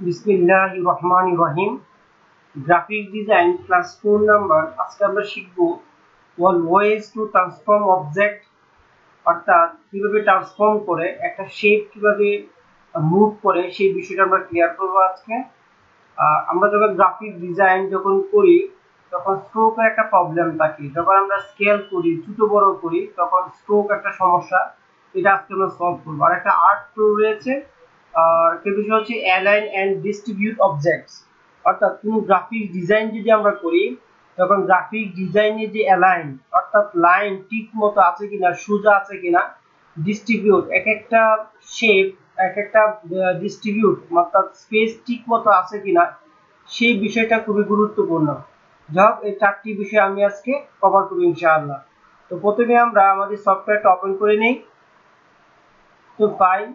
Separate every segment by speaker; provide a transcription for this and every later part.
Speaker 1: বিসমিল্লাহির রহমানির রহিম। Graphic design class 4 number. আজকে আমরা শিখব ওয়েজ টু ট্রান্সফর্ম অবজেক্ট, অর্থাৎ কিভাবে ট্রান্সফর্ম করে একটা শেপ কিভাবে মুভ করে সেই বিষয়টা আমরা ক্লিয়ার করব আজকে। আমরা যখন গ্রাফিক ডিজাইন যখন করি তখন স্ট্রোকের একটা প্রবলেম থাকে, যখন আমরা স্কেল করি ছোট বড় করি তখন স্ট্রোক একটা সমস্যা, এটা আজকে আমরা সলভ করবো। আর একটা আর্ট টুল রয়েছে, একটা বিষয় হচ্ছে অ্যালাইন অ্যান্ড ডিস্ট্রিবিউট অবজেক্টস, অর্থাৎ কোনো গ্রাফিক ডিজাইন যদি আমরা করি তখন গ্রাফিক ডিজাইনে যে অ্যালাইন অর্থাৎ লাইন ঠিক মতো আছে কিনা, সোজা আছে কিনা, ডিস্ট্রিবিউট এক একটা শেপ এক একটা ডিস্ট্রিবিউট অর্থাৎ স্পেস ঠিক মতো আছে কিনা সেই বিষয়টা খুবই গুরুত্বপূর্ণ। যাই হোক, এই চারটি বিষয় আমি আজকে কভার করব ইনশাআল্লাহ। তো প্রথমে আমরা আমাদের সফটওয়্যারটা ওপেন করে নেই। তো ফাইল,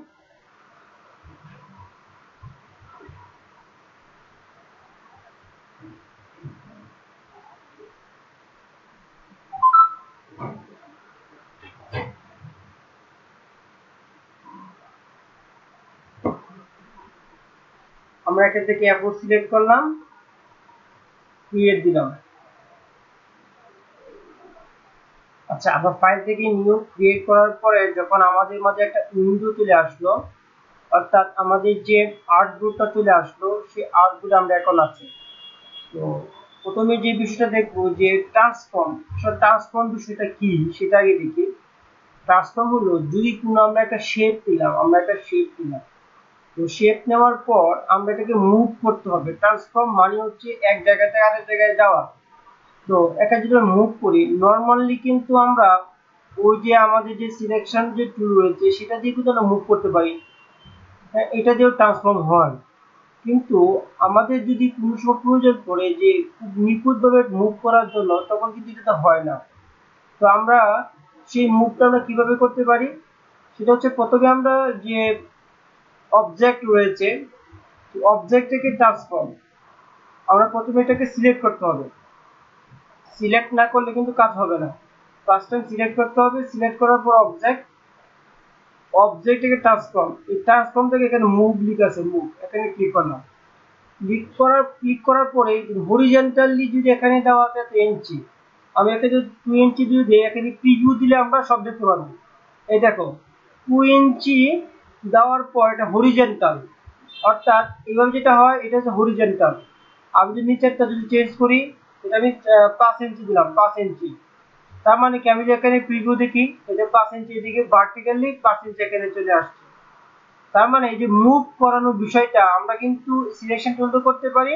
Speaker 1: আমরা এখান থেকে অ্যাপো সিলেক্ট করলাম, ক্রিয়েট দিলাম। আচ্ছা, আমরা ফাইল থেকে নিউ ক্রিয়েট করার পরে যখন আমাদের মাঝে একটা উইন্ডো চলে আসলো, অর্থাৎ আমাদের যে আর্টবোর্ডটা চলে আসলো, সেই আর্টবোর্ড আমরা এখন আছি। তো প্রথমে যে বিষয়টা দেখবো যে ট্রান্সফর্ম বিষয়টা কি সেটা আগে দেখি। ট্রান্সফর্ম হলো যদি কোনো আমরা একটা শেপ নিলাম, তো শেপ নেওয়ার পর আমরা এটাকে মুভ করতে হবে। ট্রান্সফর্ম মানে হচ্ছে এক জায়গা থেকে আরেক জায়গায় যাওয়া। তো এটা যদি মুভ করি নরমালি কিন্তু আমরা ওই যে আমাদের যে সিলেকশন যে টুল রয়েছে সেটা দিয়ে কিন্তু আমরা মুভ করতে পারি, এটা দিয়েও ট্রান্সফর্ম হয়। কিন্তু আমাদের যদি কোনো সময় প্রয়োজন পড়ে যে খুব নিখুঁতভাবে মুভ করার জন্য, তখন কিন্তু এটা হয় না। তো আমরা সেই মুভটা আমরা কিভাবে করতে পারি সেটা হচ্ছে প্রথমে আমরা যে অবজেক্ট রয়েছে অবজেক্ট থেকে ট্রান্সফর্ম, আমরা প্রথমে এটাকে সিলেক্ট করতে হবে। সিলেক্ট না করলে কিন্তু কাজ হবে না। ফার্স্ট টাইম সিলেক্ট করতে হবে, সিলেক্ট করার পর অবজেক্ট থেকে ট্রান্সফর্ম, এই ট্রান্সফর্ম থেকে এখানে মুভ লিখা আছে, মুভ এখানে ক্লিক করলাম। ক্লিক করার পরে হরিজন্টালি যদি এখানে দেওয়া আছে 2 ইঞ্চি, আমি এখানে যদি 2 ইঞ্চি যদি দিই, এখানে প্রিভিউ দিলে আমরা সব দেখতে পারবো। এই দেখো 2 ইঞ্চি দেওয়ার পর এটা হরিজন্টাল, অর্থাৎ এইভাবে যেটা হয় এটা হচ্ছে হরিজন্টাল। আমি যদি নিচেরটা যদি চেঞ্জ করি, এটা আমি 5 ইঞ্চি দিলাম, 5 ইঞ্চি। তার মানে কি আমি যদি এখানে প্রিভিউ দেখি, এটা 5 ইঞ্চি এদিকে ভার্টিক্যালি 5 ইঞ্চি এখানে চলে আসছে। তার মানে এই যে মুভ করানোর বিষয়টা আমরা কিন্তু সিলেকশন টুল করতে পারি।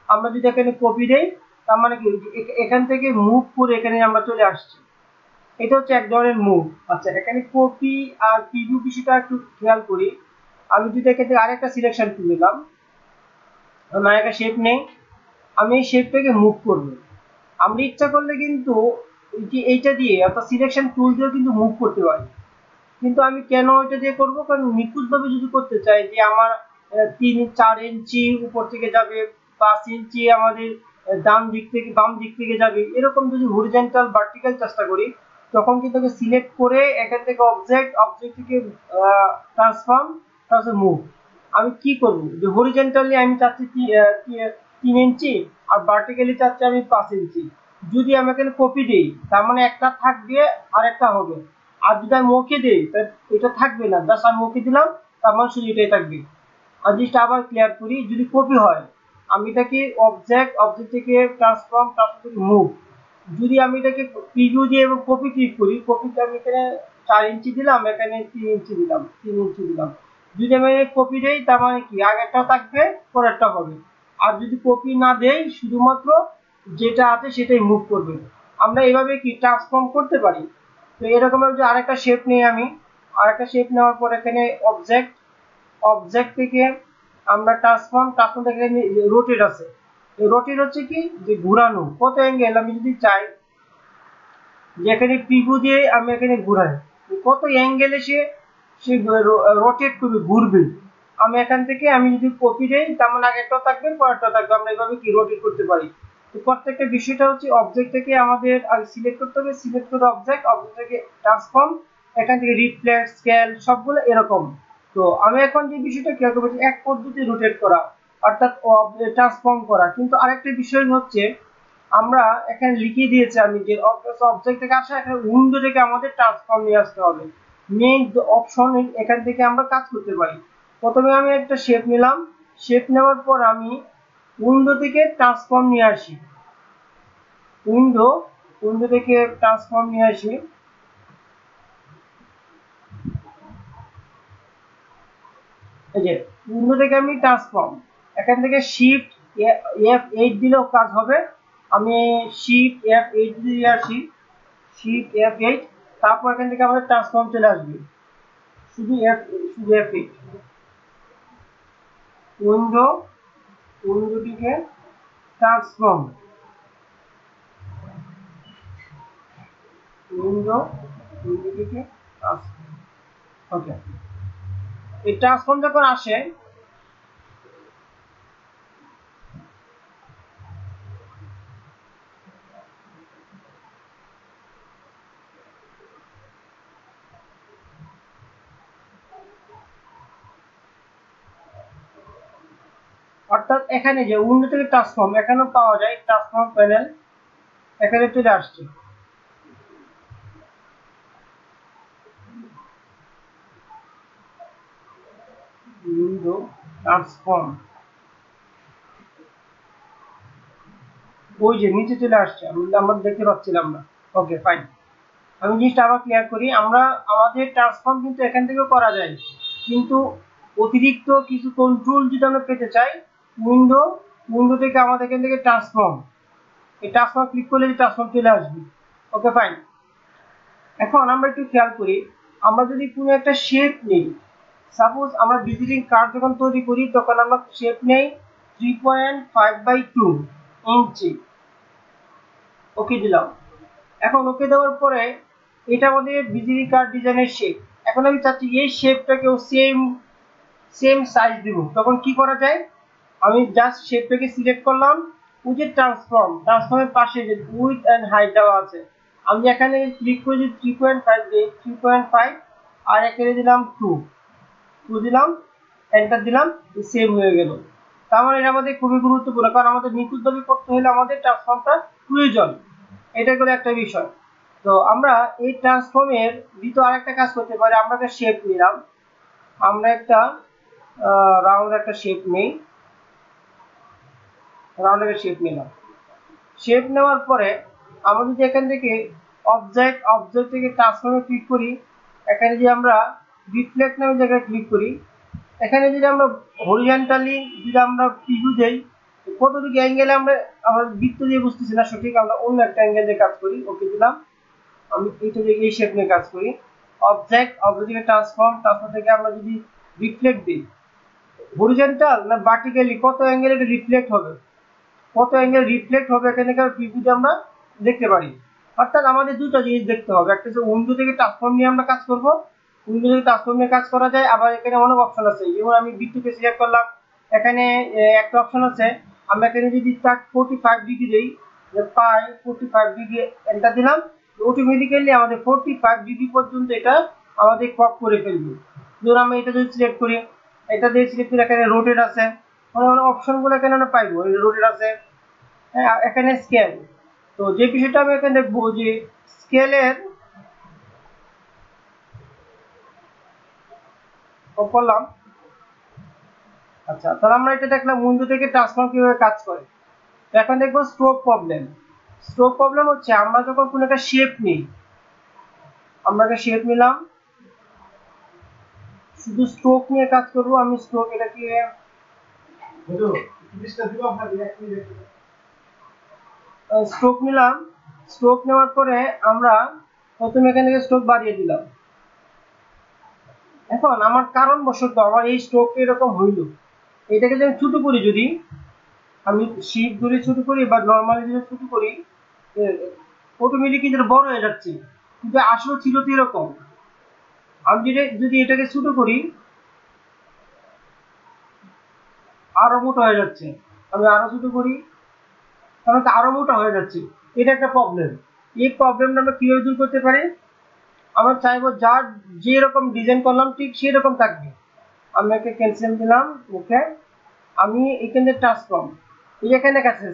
Speaker 1: আমরা যদি এখানে কপি দেই, তার মানে কি এখান থেকে মুভ করে এখানে আমরা চলে আসছি, এটা হচ্ছে এক ধরনের মুভ। আচ্ছা, এখানে কপি আর প্রিভিউ বিষয়টা একটু খেয়াল করি। আমি যদি এখান থেকে আরেকটা সিলেকশন টুল নিলাম, আমি একটা শেপ নেই, আমি এই শেপটাকে মুভ করব। আমরা ইচ্ছা করলে কিন্তু এইটা দিয়ে অর্থাৎ সিলেকশন টুল দিয়েও কিন্তু মুভ করতে পারি। কিন্তু আমি কেন এটা দিয়ে করবো, কারণ নিখুঁতভাবে যদি করতে চাই যে আমার 3-4 ইঞ্চি উপর থেকে যাবে, 5 ইঞ্চি আমাদের ডান দিক থেকে বাম দিক থেকে যাবে, এরকম যদি হরিজন্টাল ভার্টিক্যাল চেষ্টা করি, তখন কিন্তু সিলেক্ট করে এখান থেকে অবজেক্ট থেকে ট্রান্সফর্ম, তারপর মুভ। আমি কি করব যে হরিজন্টালি আমি চাচ্ছি 3 ইঞ্চি আর ভার্টিক্যালি চাচ্ছি আমি 5 ইঞ্চি। যদি আমি এখানে কপি দিই তার মানে একটা থাকবে আর একটা হবে, আর যদি আমি ওকে দিই এটা থাকবে না, জাস্ট আমি ওকে দিলাম তার মানে শুধু এটাই থাকবে। আর জিনিসটা আবার ক্লিয়ার করি, যদি কপি হয় আমি এটাকে অবজেক্ট থেকে ট্রান্সফর্ম থেকে মুভ। যদি আমি এটাকে প্রিভিউ দিয়ে এবং কপি ক্লিক করি, কপিতে আমি এখানে 4 ইঞ্চি দিলাম, এখানে 3 ইঞ্চি দিলাম, 3 ইঞ্চি দিলাম। যদি আমি কপি দেই তার মানে কি আগেরটা থাকবে পরেরটা হবে, আর যদি কপি না দেই শুধুমাত্র যেটা আছে সেটাই মুভ করবে। আমরা এভাবে কি ট্রান্সফর্ম করতে পারি। তো এরকম যে আরেকটা শেপ নিই, আমি আরেকটা শেপ নেওয়ার পর এখানে অবজেক্ট থেকে আমরা ট্রান্সফর্ম থেকে রোটেট আছে। রোটেট হচ্ছে কি যে ঘোরানো, কত অ্যাঙ্গেল আমি যদি চাই যে এখানে প্রিভিউ দিয়ে আমি এখানে ঘুরাই, কত অ্যাঙ্গেলে সে রোটেট করবে, ঘুরবে। আমি এখান থেকে আমি যদি কপি দেই তার মানে আগেরটা থাকবে পরেরটা থাকবে, আমরা এভাবে কি রোটেট করতে পারি। তো প্রত্যেকটা বিষয়টা হচ্ছে অবজেক্ট থেকে আমাদের আগে সিলেক্ট করতে হবে, সিলেক্ট করে অবজেক্ট থেকে ট্রান্সফর্ম, এখান থেকে রিফ্লেক্ট স্কেল সবগুলো এরকম। তো আমি এখন যে বিষয়টা খেয়াল করবো এক পদ্ধতি রোটেট করা, অর্থাৎ ট্রান্সফর্ম করা। কিন্তু আরেকটা বিষয় হচ্ছে আমরা এখানে লিখে দিয়েছি আমি যে অবজেক্ট থেকে আসা এখানে উইন্ডো থেকে আমাদের ট্রান্সফর্ম নিয়ে আসতে হবে। মেইন অপশন এখান থেকে আমরা কাজ করতে পারি। প্রথমে আমি একটা শেপ নিলাম, শেপ নেওয়ার পর আমি উইন্ডো থেকে ট্রান্সফর্ম নিয়ে আসি, উইন্ডো থেকে ট্রান্সফর্ম নিয়ে আসি। এই যে উইন্ডো থেকে আমি ট্রান্সফর্ম, এখান থেকে শিফট F8 দিলেও কাজ হবে। আমি শিফট F8 দিয়ে আসি, শিফট F8, তারপর এখান থেকে আমাদের ট্রান্সফর্ম চলে আসবে, শুধু F8। উইন্ডো থেকে ট্রান্সফর্ম, উইন্ডো থেকে ট্রান্সফর্ম। ওকে, এই ট্রান্সফর্ম যখন আসে অর্থাৎ এখানে যে উইন্ডো থেকে ট্রান্সফর্ম এখানেও পাওয়া যায়, ট্রান্সফর্ম প্যানেল এখানে চলে আসছে। উইন্ডো ট্রান্সফর্ম, ওই যে নিচে চলে আসছে, আমরা দেখতে পাচ্ছিলাম না। ওকে ফাইন, আমি জিনিসটা আবার ক্লিয়ার করি। আমরা আমাদের ট্রান্সফর্ম কিন্তু এখান থেকেও করা যায়, কিন্তু অতিরিক্ত কিছু কন্ট্রোল যদি আমরা পেতে চাই উইন্ডো থেকে আমাদের এখান থেকে ট্রান্সফর্ম, এই ট্রান্সফর্ম ক্লিক করলে ট্রান্সফর্ম চলে আসবে। ওকে ফাইন, এখন আমরা একটু খেয়াল করি, আমরা যদি কোনো একটা শেপ নেই, সাপোজ আমরা ভিজিটিং কার্ড যখন তৈরি করি তখন আমরা শেপ নেই 3.5/2 ইঞ্চি, ওকে দিলাম। এখন ওকে দেওয়ার পরে এটা আমাদের ভিজিটিং কার্ড ডিজাইনের শেপ। এখন আমি চাচ্ছি এই শেপটাকেও সেম সাইজ দিব, তখন কি করা যায়, আমি জাস্ট শেপটাকে সিলেক্ট করলাম, ওই যে ট্রান্সফর্মের পাশে যে উইডথ এন্ড হাইট দেওয়া আছে, আমি এখানে ক্লিক করে যদি 3.5 দিই, 3.5 আর এখানে দিলাম 2 দিলাম, এন্টার দিলাম, সেভ হয়ে গেল। তার মানে এটা আমাদের খুবই গুরুত্বপূর্ণ, কারণ আমাদের নিখুঁতভাবে করতে হলে আমাদের ট্রান্সফর্মটা প্রয়োজন, এটা হলো একটা বিষয়। তো আমরা এই ট্রান্সফর্মের দ্বিতীয় আরেকটা কাজ করতে পারি, আমরা একটা শেপ নিলাম, আমরা একটা রাউন্ড একটা শেপ নেই, রাউন্ডের শেপ নিলাম। শেপ নেওয়ার পরে আমরা যদি এখান থেকে অবজেক্ট থেকে ট্রান্সফর্মে ক্লিক করি, এখানে যদি আমরা রিফ্লেক্ট নামে জায়গায় ক্লিক করি, এখানে যদি আমরা হরিজন্টালি যদি আমরা প্রিভিউ দেই, কতটুকু অ্যাঙ্গেলে আমরা বৃত্ত দিয়ে বুঝতেছি না সঠিক, আমরা অন্য একটা অ্যাঙ্গেল দিয়ে কাজ করি, ওকে দিলাম। আমি এইটা দিয়ে এই শেপ নিয়ে কাজ করি, অবজেক্ট থেকে ট্রান্সফর্ম থেকে আমরা যদি রিফ্লেক্ট দিই, হরিজন্টাল না ভার্টিক্যালি কত অ্যাঙ্গেলে এটা রিফ্লেক্ট হবে, এখানে থেকে প্রিভিউতে আমরা দেখতে পারি। অর্থাৎ আমাদের দুটো জিনিস দেখতে হবে, একটা হচ্ছে উইন্ডো থেকে ট্রান্সফর্ম নিয়ে আমরা কাজ করব, উইন্ডো থেকে ট্রান্সফর্ম নিয়ে কাজ করা যায়, আবার এখানে অনেক অপশন আছে, যেমন আমি বৃত্তকে সিলেক্ট করলাম, এখানে একটা অপশন আছে, আমরা এখানে যদি 45 ডিগ্রি দেই, পাই 45 ডিগ্রি এন্টার দিলাম, অটোমেটিক্যালি আমাদের 45 ডিগ্রি পর্যন্ত এটা আমাদের ক্রপ করে ফেলবে। ধরুন আমি এটা যদি সিলেক্ট করি, এটা দিয়ে সিলেক্ট করে এখানে রোটেট আছে, অপশনগুলো এখানে আমরা পাইবো, রোটেট আছে, এখানে স্কেল। তো যে বিষয়টা আমি এখানে দেখবো যে স্কেলের করলাম। আচ্ছা, তাহলে আমরা এটা দেখলাম উইন্ডো থেকে ট্রান্সফর্ম কিভাবে কাজ করে। এখন দেখবো স্ট্রোক প্রবলেম হচ্ছে আমরা যখন কোনো একটা শেপ নিই, আমরা একটা শেপ নিলাম, শুধু স্ট্রোক নিয়ে কাজ করবো। আমি স্ট্রোক এটাকে স্ট্রোক নিলাম, স্ট্রোক নেওয়ার পরে আমরা প্রথমে এখান থেকে স্ট্রোক বাড়িয়ে দিলাম। এখন আমার কারণ বশত আমার এই স্ট্রোক এরকম হইল, এটাকে যদি ছোট করি, যদি আমি শিফট ধরে ছোট করি বা নর্মালি যদি ছোট করি, অটোমেটিক কিন্তু বড় হয়ে যাচ্ছে, কিন্তু আসলে ছিল তো এরকম। আমি যদি এটাকে ছোট করি, আরো মোটা হয়ে যাচ্ছে, আমি আরো ছোট করি, তাহলে আরো মোটা হয়ে যাচ্ছে, এটা একটা প্রবলেম। এই প্রবলেমটা আমরা কিভাবে দূর করতে পারি, আমরা চাইবো যার যেরকম ডিজাইন করলাম ঠিক সেই রকম থাকবে। আমি একে ক্যান্সেল দিলাম, ওকে। আমি এখানে ট্রান্সফর্ম এখানে আছে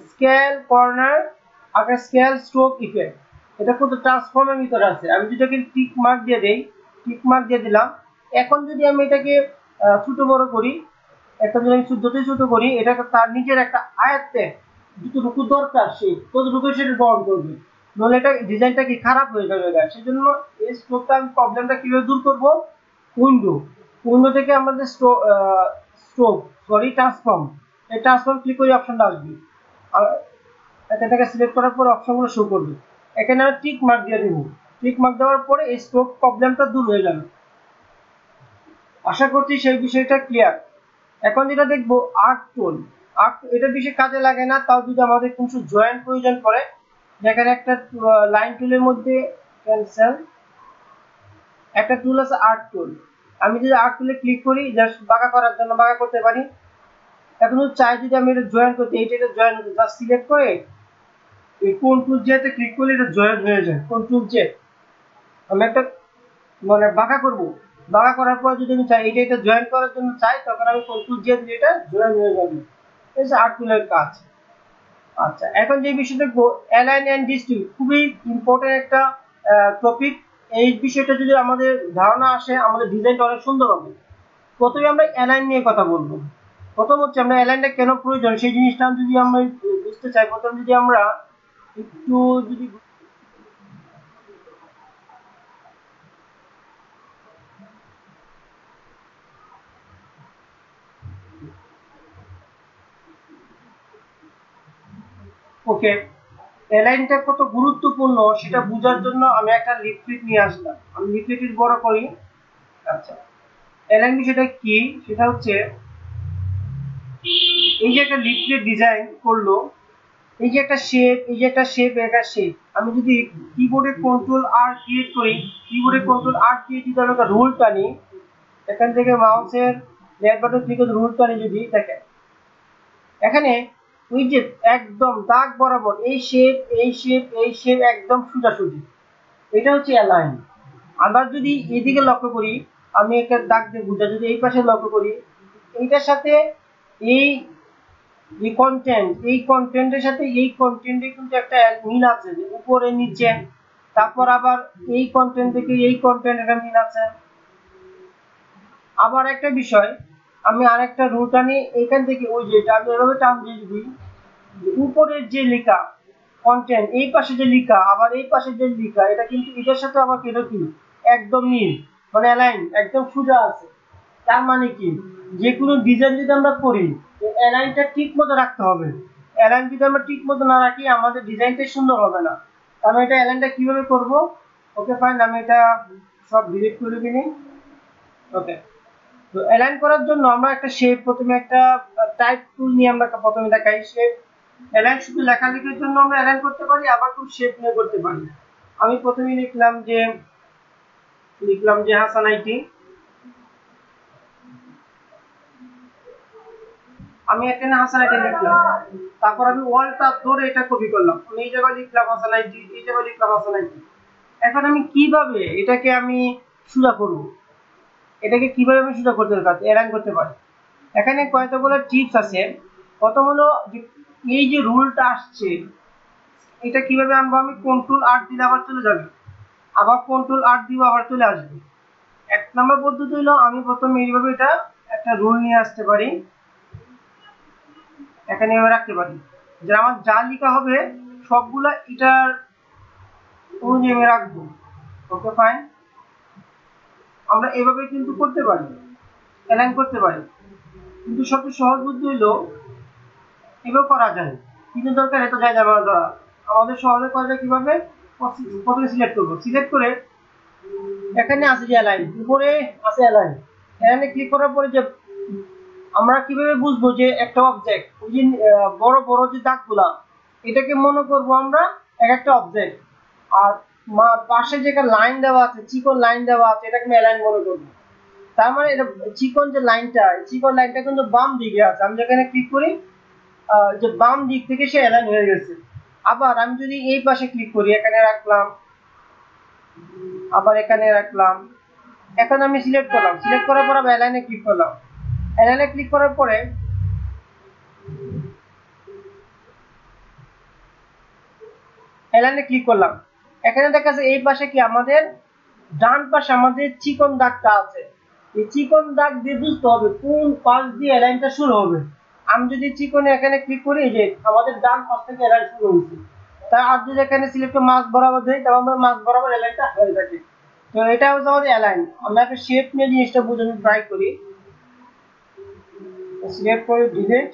Speaker 1: স্কেল কর্নার আকার স্কেল স্ট্রোক ইফেক্ট, এটা কিন্তু ট্রান্সফর্মের ভিতরে আছে। আমি যদি এখানে টিক মার্ক দিয়ে দেই, টিক মার্ক দিয়ে দিলাম। এখন যদি আমি এটাকে ছোট বড় করি, এখন যদি আমি যতই ছোট করি, এটা তার নিজের একটা আয়ত্তে যতটুকু দরকার সেই ততটুকু সেটা গ্রহণ করবে, নইলে এটা ডিজাইনটা কি খারাপ হয়ে যাবে। সেই জন্য এই স্ট্রোকটা আমি প্রবলেমটা কিভাবে দূর করবো, উইন্ডো থেকে আমাদের স্ট্রোক সরি ট্রান্সফর্ম, এই ট্রান্সফর্ম ক্লিক করে অপশনটা আসবে, আর এটাকে সিলেক্ট করার পর অপশনগুলো শো করবে। এখানে আমি টিক মার্ক দিয়ে দেবো, টিক মার্ক দেওয়ার পরে এই স্ট্রোক প্রবলেমটা দূর হয়ে যাবে। আশা করছি সেই বিষয়টা ক্লিয়ার। এখন যেটা দেখবো আর্ক টুল, এটার বেশি কাজে লাগে না, তাও যদি আমাদের কিছু জয়েন্ট প্রয়োজন পড়ে, যেখানে একটা লাইন টুলের মধ্যে ক্যান্সেল একটা টুল আছে আর্ক টুল। আমি যদি আর্ক টুলে ক্লিক করি জাস্ট বাঁকা করার জন্য বাঁকা করতে পারি। এখন চাই যদি আমি এটা জয়েন করতে, এটা জয়েন হতে জাস্ট সিলেক্ট করে এই কন্ট্রোল জে তে ক্লিক করলে এটা জয়েন হয়ে যায়। কন্ট্রোল জে আমি একটা মানে বাঁকা করব, বাঁকা করার পর যদি আমি চাই এটা জয়েন করার জন্য চাই, তখন আমি কন্ট্রোল জে দিয়ে এটা জয়েন হয়ে যাবে। এই যে আর্ক টুলের কাজ। আচ্ছা, এখন যে বিষয়টা দেখবো অ্যালাইন এন্ড ডিস্ট্রিবিউট, খুবই ইম্পর্টেন্ট একটা টপিক। এই বিষয়টা যদি আমাদের ধারণা আসে, আমাদের ডিজাইনটা অনেক সুন্দর হবে। প্রথমে আমরা অ্যালাইন নিয়ে কথা বলবো। প্রথম হচ্ছে আমরা অ্যালাইনটা কেন প্রয়োজন সেই জিনিসটা যদি আমরা বুঝতে চাই, প্রথম যদি আমরা একটু যদি ওকে অ্যালাইনটা কত গুরুত্বপূর্ণ সেটা বোঝার জন্য আমি একটা লিফলেট নিয়ে আসলাম। আমি লিফলেটের বড় করি। আচ্ছা, অ্যালাইন বিষয়টা কি, সেটা হচ্ছে এই যে একটা লিফলেট ডিজাইন করলো, এই যে একটা শেপ, এই যে একটা শেপ, একটা শেপ। আমি যদি কিবোর্ডে কন্ট্রোল আর ক্রিয়েট করি, কিবোর্ডে কন্ট্রোল আর দিয়ে যদি আমি একটা রুল টানি, এখান থেকে মাউসের লেফট বাটন ক্লিক করে রুল টানি, যদি দেখেন এখানে ওই যে একদম দাগ বরাবর এই শেপ, এই শেপ, এই শেপ একদম সোজাসুজি, এটা হচ্ছে অ্যালাইন। আবার যদি এদিকে লক্ষ্য করি, আমি একটা দাগ দিয়ে বুঝা, যদি এই পাশে লক্ষ্য করি, এইটার সাথে এই এই কন্টেন্ট, এই কন্টেন্টের সাথে এই কন্টেন্টে কিন্তু একটা মিল আছে, যে উপরে নিচে, তারপর আবার এই কন্টেন্ট থেকে এই কন্টেন্ট একটা মিল আছে। আবার একটা বিষয়, আমি আরেকটা রুট আনি এখান থেকে, ওই যেটা আমি এভাবে টান দিয়ে দিই, উপরের যে লেখা কন্টেন্ট, এই পাশে যে লেখা, আবার এই পাশে যে লেখা, এটা কিন্তু এটার সাথে আবার কেন কি একদম মিল, মানে অ্যালাইন একদম সোজা আছে। তার মানে কি, যে কোনো ডিজাইন যদি আমরা করি, অ্যালাইনটা ঠিক মতো রাখতে হবে। অ্যালাইন যদি আমরা ঠিক মতো না রাখি, আমাদের ডিজাইনটাই সুন্দর হবে না। আমি এটা অ্যালাইনটা কিভাবে করব, ওকে ফাইন, আমি এটা সব ডিলিট করে দিই। ওকে, তো অ্যালাইন করার জন্য আমরা একটা শেপ, প্রথমে একটা টাইপ টুল নিয়ে আমরা প্রথমে দেখাই শেপ। অ্যালাইন শুধু লেখালেখির জন্য আমরা অ্যালাইন করতে পারি, আবার খুব শেপ নিয়ে করতে পারি। আমি প্রথমে লিখলাম যে হাসান আইটি, আমি এখানে হাসান আইটি লিখলাম, তারপর আমি ওয়ালটা ধরে এটা কপি করলাম, আমি এই জায়গায় লিখলাম হাসান আইটি, এই জায়গায় লিখলাম হাসান আইটি। এখন আমি কিভাবে এটাকে আমি সোজা করব, এটাকে কিভাবে আমি সোজা করতে পারি, অ্যালাইন করতে পারি। এখানে কয়েকগুলো টিপস আছে। প্রথম হলো এই যে রুলটা আসছে, এটা কিভাবে আনবো, আমি কন্ট্রোল আর দিলে আবার চলে যাবে, আবার কন্ট্রোল আর দিব আবার চলে আসবে। এক নম্বর পদ্ধতি হলো আমি প্রথমে এইভাবে এটা একটা রুল নিয়ে আসতে পারি, এখানে এভাবে রাখতে পারি, যে আমার যা লেখা হবে সবগুলা এটার অনুযায়ী আমি রাখবো। ওকে ফাইন, আমরা এভাবে কিন্তু করতে পারি, অ্যালাইন করতে পারি, কিন্তু সবচেয়ে সহজ বুদ্ধি হলো এভাবে করা যায়, কিন্তু দরকার এত যায় যাবে না। আমাদের সহজে করা যায় কিভাবে, প্রথমে সিলেক্ট করবো, সিলেক্ট করে এখানে আছে যে অ্যালাইন, উপরে আছে অ্যালাইন, এখানে ক্লিক করার পরে যে আমরা কিভাবে বুঝবো যে একটা অবজেক্ট, ওই যে বড় বড় যে দাগগুলা, এটাকে মনে করবো আমরা এক একটা অবজেক্ট, আর পাশে যে একটা লাইন দেওয়া আছে, চিকন লাইন দেওয়া আছে, এটাকে আমি অ্যালাইন মনে করবো। তার মানে এটা চিকন যে লাইনটা, চিকন লাইনটা কিন্তু বাম দিকে আছে, আমি যেখানে ক্লিক করি যে বাম দিক থেকে সে অ্যালাইন হয়ে গেছে। আবার আমি যদি এই পাশে ক্লিক করি, এখানে রাখলাম, আবার এখানে রাখলাম, এখন আমি সিলেক্ট করলাম, সিলেক্ট করার পর আমি অ্যালাইনে ক্লিক করলাম, অ্যালাইনে ক্লিক করার পরে অ্যালাইনে ক্লিক করলাম। এখানে দেখা যাচ্ছে এই পাশে কি আমাদের ডান পাশে আমাদের চিকন দাগটা আছে। এই চিকন দাগ দিয়ে বুঝতে হবে কোন পাশ দিয়ে অ্যালাইনটা শুরু হবে। আমি যদি চিকনে এখানে ক্লিক করি, যে আমাদের ডান পাশ থেকে অ্যালাইন শুরু হয়েছে, তাই আর যদি এখানে সিলেক্ট মাছ বরাবর দেই তাহলে আমাদের মাছ বরাবর অ্যালাইনটা হয়ে থাকে। তো এটা হচ্ছে আমাদের অ্যালাইন। আমরা একটা শেপ নিয়ে জিনিসটা বোঝানোর ট্রাই করি। সিলেক্ট করে ডিলিট,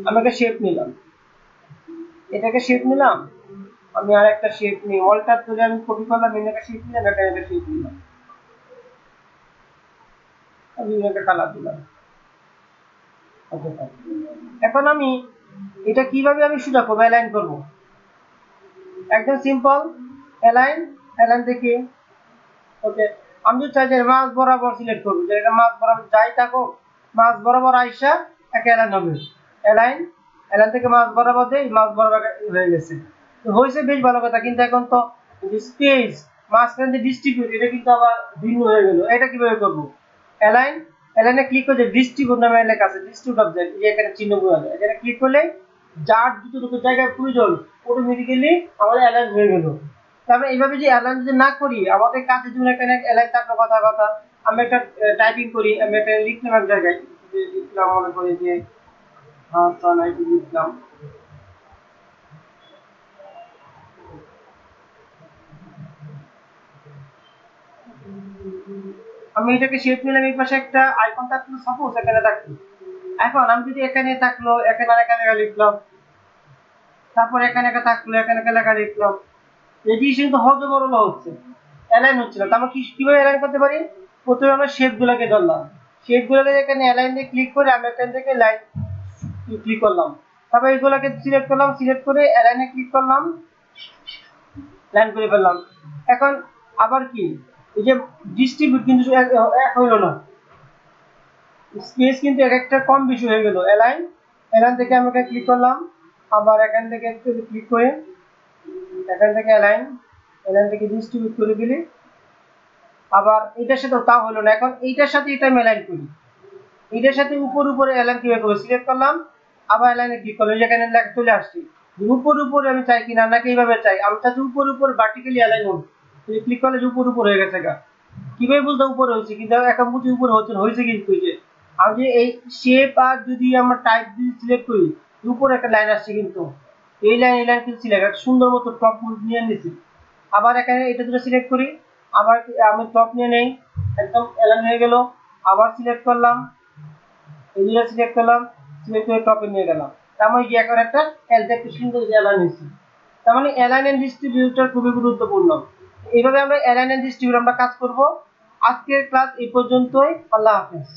Speaker 1: আমি একটা শেপ নিলাম, এটাকে শেপ নিলাম। আমি আর একটা শেপ নিই, অল্টার ধরে আমি কপি করলাম, এটাকে শেপ নিলাম, এটা একটা শেপ নিলাম, আমি একটা কালার দিলাম। এখন আমি এটা কিভাবে আমি সোজা করবো, অ্যালাইন করবো, একদম সিম্পল। অ্যালাইন, অ্যালাইন থেকে ওকে আমি যদি চাই যে মাছ বরাবর সিলেক্ট করবো, যে এটা মাছ বরাবর যাই থাকুক, মাছ বরাবর আইসা একটা অ্যালাইন হবে। অ্যালাইন, অ্যালাইন থেকে মাছ বরাবর দেই, মাছ বরাবর হয়ে গেছে, হয়েছে, বেশ ভালো কথা। কিন্তু এখন তো স্পেস মাঝখান দিয়ে ডিস্ট্রিবিউট, এটা কিন্তু আবার ভিন্ন হয়ে গেল। এটা কিভাবে করবো, অ্যালাইন, অ্যালাইনে ক্লিক করে ডিস্ট্রিবিউট নামে লেখা আছে, ডিস্ট্রিবিউট অবজেক্ট, যে এখানে চিহ্ন বোঝা যায়, এখানে ক্লিক করলে যার দুটো জায়গায় প্রয়োজন অটোমেটিক্যালি আমাদের অ্যালাইন হয়ে গেল। তারপরে এইভাবে যে অ্যালাইন যদি না করি, আমাদের কাছে যদি এখানে অ্যালাইন থাকলো কথা কথা, আমি একটা টাইপিং করি, আমি একটা লিখলাম এক জায়গায়, লিখলাম মনে করি যে লিখলাম, আমি এটাকে শেপ নিলাম, এই পাশে একটা আইকন থাকলো, সাপোজ এখানে থাকলো। এখন আমি যদি এখানে থাকলো, এখানে আর এখানে লিখলাম, তারপর এখানে একটা থাকলো, এখানে লেখা লিখলাম, এটি কিন্তু হজবরল হচ্ছে, অ্যালাইন হচ্ছে না। আমরা কিভাবে অ্যালাইন করতে পারি, প্রথমে আমরা শেপ গুলোকে ধরলাম, শেপ গুলোকে এখানে অ্যালাইন দিয়ে ক্লিক করে আমি এখান থেকে লাইন ক্লিক করলাম, তারপর এগুলোকে সিলেক্ট করলাম, সিলেক্ট করে অ্যালাইনে ক্লিক করলাম, লাইন করে ফেললাম। এখন আবার কি, এই যে ডিস্ট্রিবিউট কিন্তু এক হইলো না, স্পেস কিন্তু এক একটা কম বেশি হয়ে গেল। অ্যালাইন, অ্যালাইন থেকে আমি এখানে ক্লিক করলাম, আবার এখান থেকে ক্লিক করে এখান থেকে অ্যালাইন, অ্যালাইন থেকে ডিস্ট্রিবিউট করে দিলি, আবার এটার সাথে তা হলো না। এখন এইটার সাথে এটা আমি অ্যালাইন করি, এটার সাথে উপরে অ্যালাইন কিভাবে করবো, সিলেক্ট করলাম, আবার অ্যালাইনে ক্লিক করলাম, যেখানে লেখা চলে আসছে। উপরে আমি চাই কিনা, নাকি এইভাবে চাই, আমি চাচ্ছি উপর ভার্টিক্যালি অ্যালাইন হোক, ক্লিক করলে যে উপর হয়ে গেছে গা। কিভাবে বলতে উপরে হয়েছে, কিন্তু এখন বুঝি উপরে হয়েছে কিন্তু যে আমি যে এই শেপ আর যদি আমরা টাইপ দিয়ে সিলেক্ট করি, উপরে একটা লাইন আসছে, কিন্তু এই লাইন কিন্তু সিলেক্ট, একটা সুন্দর মতো টপ নিয়ে নিয়েছি। আবার এখানে এটা দুটো সিলেক্ট করি, আবার আমি টপ নিয়ে নেই, একদম অ্যালাইন হয়ে গেল। আবার সিলেক্ট করলাম, এই দুটো সিলেক্ট করলাম, সিলেক্ট করে টপে নিয়ে গেলাম, তার মানে কি এখন একটা একটু সুন্দর অ্যালাইন হয়েছে। তার মানে অ্যালাইন এন্ড ডিস্ট্রিবিউটর খুবই গুরুত্বপূর্ণ। এইভাবে আমরা অ্যালাইন এন্ড ডিস্ট্রিবিউট আমরা কাজ করব। আজকের ক্লাস এই পর্যন্তই। আল্লাহ হাফেজ।